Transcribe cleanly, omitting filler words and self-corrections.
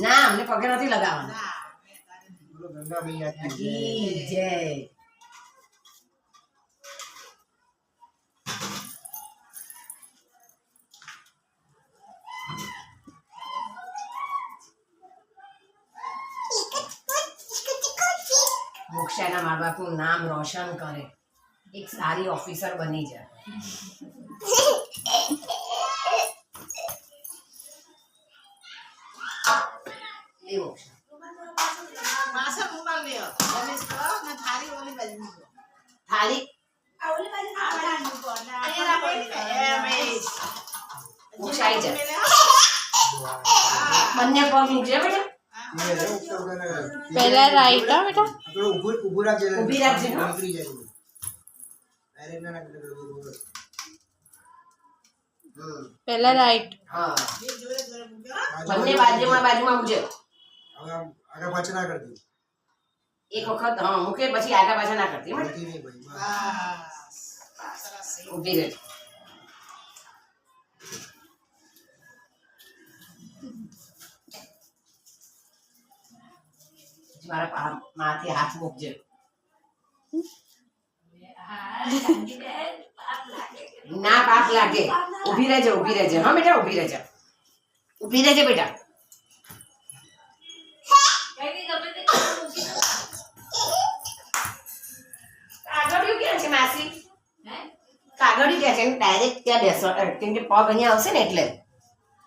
ના અમને પગે નથી લગાવવાના. ગંગા મૈયા કી જય. મોક્ષાના મા બાપનું નામ રોશન કરે, એક સારી ઓફિસર બની જાય. લે મોક્ષા થાળી મોક્ષા આવી જાય. બંને પગ મૂકજે બેટા. પહેલા રાઈટ હો બેટા. ઊભું રાખજે. ઊભી રાખજે. નીકળી જાય. ડાયરેક્ટ ના નાખ. પહેલા રાઈટ. હા બંને બાજુમાં મૂકજે. હવે આગળ પાછળ ના કરતી. એક વખત હા મૂકે પછી આગા પાછા ના કરતી. ઊભી રહે. મારા માથે હાથ મૂકજે. ના પાપ લાગે. ઊભી રહેજે. હા બેટા ઊભી રહેજે બેટા. કાગળિયું ક્યાં છે માસી? કાગળિયું ક્યાં છે? ડાયરેક્ટ ત્યાં બેસો કેમ કે પગ અહીંયા આવશે ને એટલે